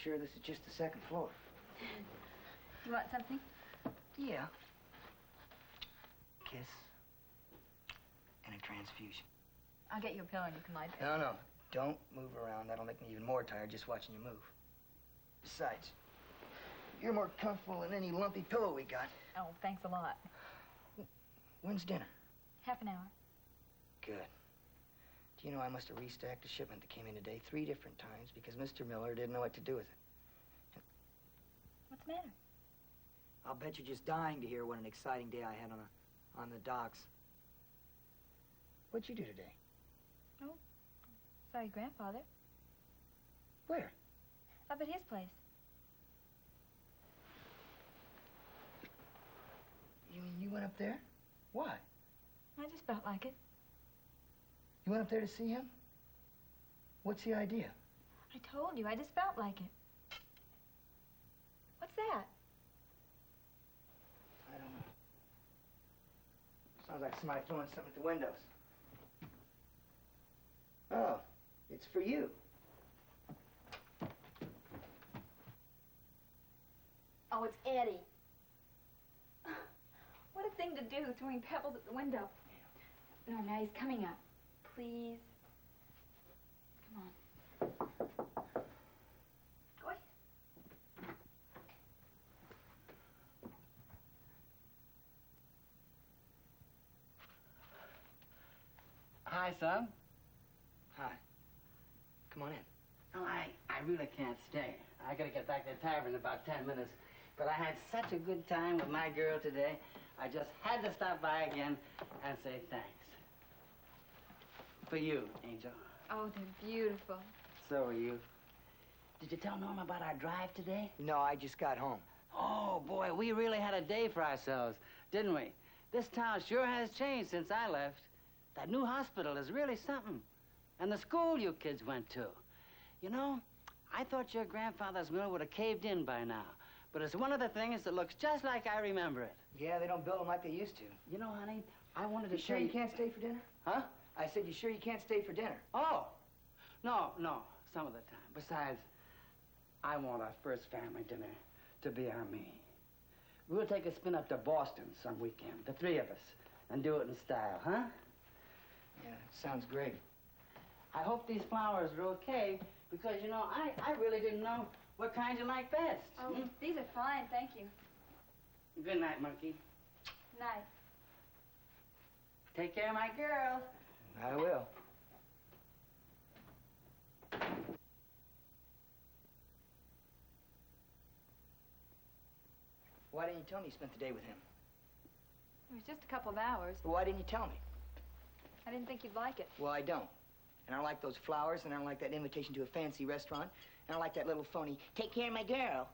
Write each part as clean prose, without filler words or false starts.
sure this is just the second floor. You want something? Yeah. Kiss. And a transfusion. I'll get you a pillow and you can lie down. No. Don't move around. That'll make me even more tired just watching you move. Besides, you're more comfortable than any lumpy pillow we got. Oh, thanks a lot. When's dinner? Half an hour. Good. Do you know I must have restacked a shipment that came in today 3 different times because Mr. Miller didn't know what to do with it. What's the matter? I'll bet you're just dying to hear what an exciting day I had on the docks. What'd you do today? Oh, saw your grandfather. Where? Up at his place. You mean you went up there? Why? I just felt like it. You went up there to see him? What's the idea? I told you, I just felt like it. What's that? I don't know. Sounds like somebody throwing something at the windows. Oh, it's for you. Oh, it's Eddie. What a thing to do, throwing pebbles at the window. No, now he's coming up. Please. Come on. Go ahead. Hi, son. Hi. Come on in. Oh, I really can't stay. I gotta get back to the tavern in about 10 minutes. But I had such a good time with my girl today, I just had to stop by again and say thanks. For you, Angel. Oh, they're beautiful. So are you. Did you tell Norma about our drive today? No, I just got home. Oh, boy, we really had a day for ourselves, didn't we? This town sure has changed since I left. That new hospital is really something. And the school you kids went to. You know, I thought your grandfather's mill would have caved in by now. But it's one of the things that looks just like I remember it. Yeah, they don't build them like they used to. You know, honey, I wanted to You sure you can't stay for dinner? Huh? I said, you sure you can't stay for dinner? Oh, no, some of the time. Besides, I want our first family dinner to be on me. We'll take a spin up to Boston some weekend, the 3 of us, and do it in style, huh? Yeah, sounds great. I hope these flowers are okay, because, you know, I really didn't know what kind you like best. Oh, these are fine, thank you. Good night, monkey. Night. Take care of my girl. I will. Why didn't you tell me you spent the day with him? It was just a couple of hours. Well, why didn't you tell me? I didn't think you'd like it. Well, I don't. And I don't like those flowers, and I don't like that invitation to a fancy restaurant, and I don't like that little phony, take care of my girl.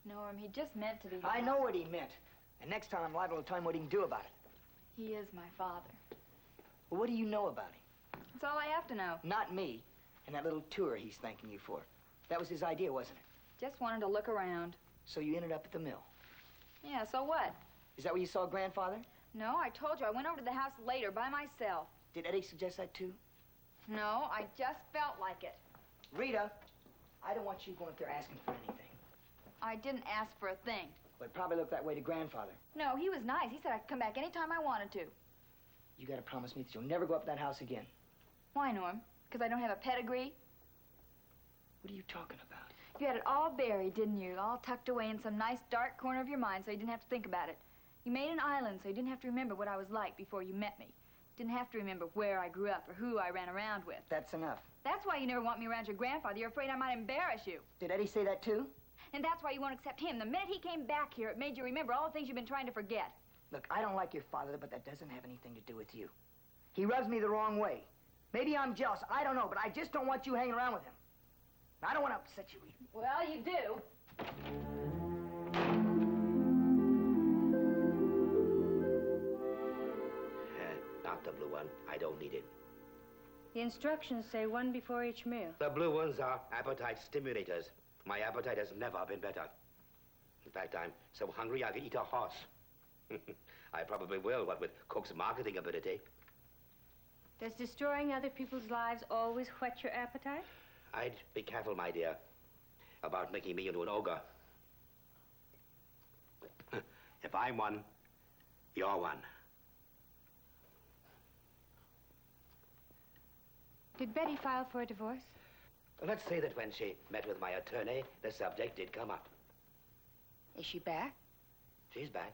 Norm, he just meant to be. I know what he meant. And next time I'm liable to tell him what he can do about it. He is my father. Well, what do you know about him? That's all I have to know. Not me. And that little tour he's thanking you for. That was his idea, wasn't it? Just wanted to look around. So you ended up at the mill. Yeah, so what? Is that where you saw Grandfather? No, I told you. I went over to the house later by myself. Did Eddie suggest that too? No, I just felt like it. Rita, I don't want you going up there asking for anything. I didn't ask for a thing. Well, it probably looked that way to Grandfather. No, he was nice. He said I could come back anytime I wanted to. You gotta promise me that you'll never go up that house again. Why, Norm? Because I don't have a pedigree? What are you talking about? You had it all buried, didn't you? All tucked away in some nice dark corner of your mind so you didn't have to think about it. You made an island so you didn't have to remember what I was like before you met me. Didn't have to remember where I grew up or who I ran around with. That's enough. That's why you never want me around your grandfather. You're afraid I might embarrass you. Did Eddie say that too? And that's why you won't accept him. The minute he came back here, it made you remember all the things you've been trying to forget. Look, I don't like your father, but that doesn't have anything to do with you. He rubs me the wrong way. Maybe I'm jealous. I don't know, but I just don't want you hanging around with him. I don't want to upset you, Rita. Well, you do. Not the blue one. I don't need it. The instructions say one before each meal. The blue ones are appetite stimulators. My appetite has never been better. In fact, I'm so hungry I could eat a horse. I probably will, what with Cook's marketing ability. Does destroying other people's lives always whet your appetite? I'd be careful, my dear. about making me into an ogre. If I'm one, you're one. Did Betty file for a divorce? Let's say that when she met with my attorney, the subject did come up. Is she back? She's back.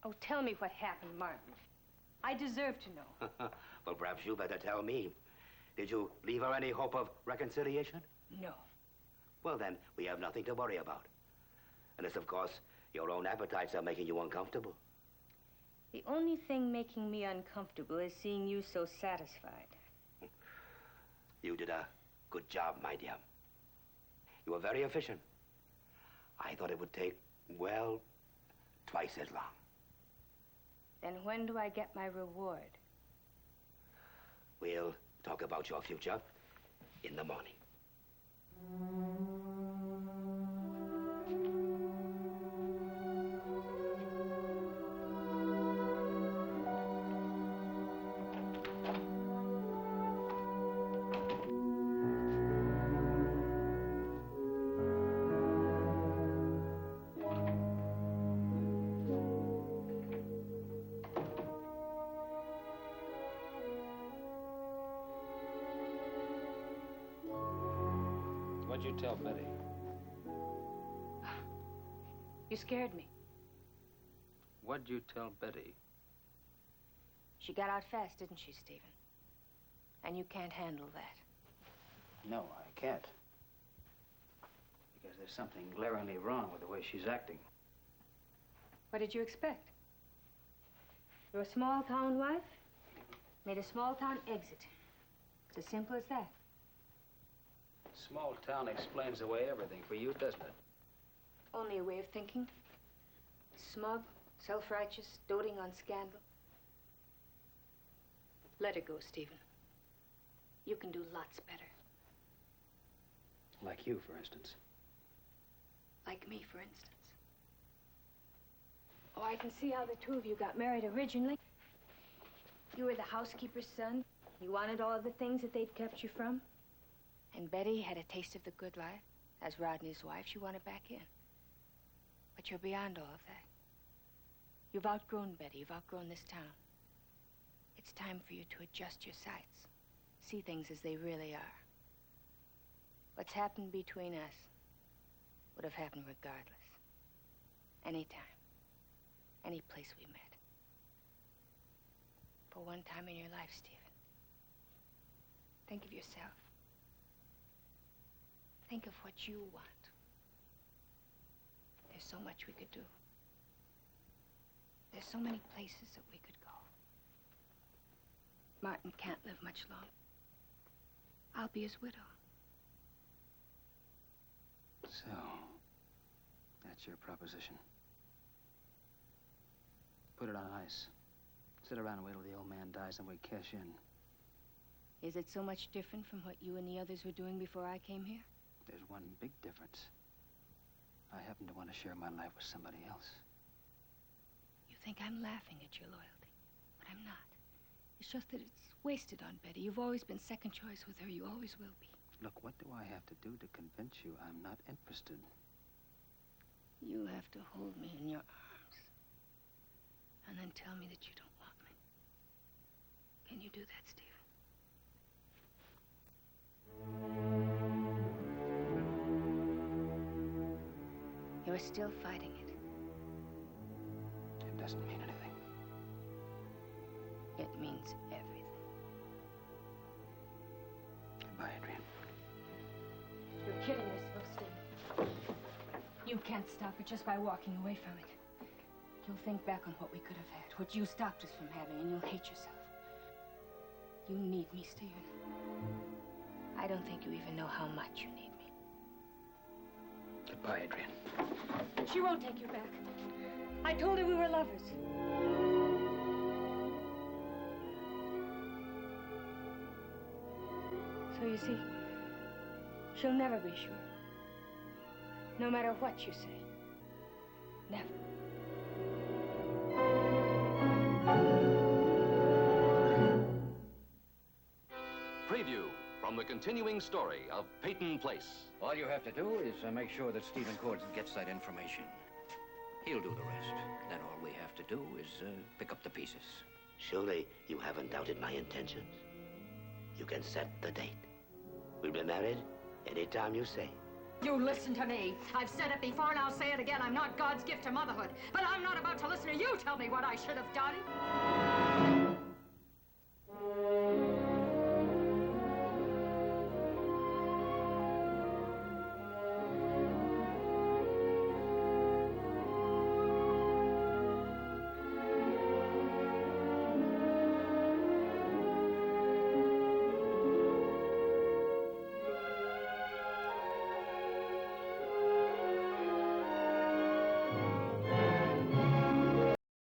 Oh, tell me what happened, Martin. I deserve to know. Well, perhaps you better tell me. Did you leave her any hope of reconciliation? No. Well, then, we have nothing to worry about. Unless, of course, your own appetites are making you uncomfortable. The only thing making me uncomfortable is seeing you so satisfied. You did a good job, my dear. You were very efficient. I thought it would take, well, twice as long. Then when do I get my reward? We'll talk about your future in the morning. What'd you tell Betty? You scared me. What'd you tell Betty? She got out fast, didn't she, Stephen? And you can't handle that. No, I can't. Because there's something glaringly wrong with the way she's acting. What did you expect? You're a small-town wife? Made a small-town exit. It's as simple as that. Small town explains away everything for you, doesn't it? Only a way of thinking. Smug, self-righteous, doting on scandal. Let her go, Stephen. You can do lots better. Like you, for instance. Like me, for instance. Oh, I can see how the two of you got married originally. You were the housekeeper's son. You wanted all the things that they'd kept you from. And Betty had a taste of the good life. As Rodney's wife, she wanted back in. But you're beyond all of that. You've outgrown Betty. You've outgrown this town. It's time for you to adjust your sights. See things as they really are. What's happened between us would have happened regardless. Anytime. Any place we met. For one time in your life, Stephen. Think of yourself. Think of what you want. There's so much we could do. There's so many places that we could go. Martin can't live much longer. I'll be his widow. So, that's your proposition. Put it on ice. Sit around and wait till the old man dies and we cash in. Is it so much different from what you and the others were doing before I came here? There's one big difference. I happen to want to share my life with somebody else. You think I'm laughing at your loyalty, but I'm not. It's just that it's wasted on Betty. You've always been second choice with her. You always will be. Look, what do I have to do to convince you I'm not interested? You have to hold me in your arms. And then tell me that you don't want me. Can you do that, Stephen? You're still fighting it. It doesn't mean anything. It means everything. Goodbye, Adrienne. You're kidding yourself, Stephen. You can't stop it just by walking away from it. You'll think back on what we could have had, what you stopped us from having, and you'll hate yourself. You need me, Stephen. I don't think you even know how much you need me. Goodbye, Adrienne. She won't take you back. I told her we were lovers. So you see, she'll never be sure. No matter what you say. Never. Preview from on the continuing story of Peyton Place. All you have to do is make sure that Stephen Cords gets that information. He'll do the rest. Then all we have to do is pick up the pieces. Surely you haven't doubted my intentions. You can set the date. We'll be married any time you say. You listen to me. I've said it before and I'll say it again. I'm not God's gift to motherhood. But I'm not about to listen to you tell me what I should have done.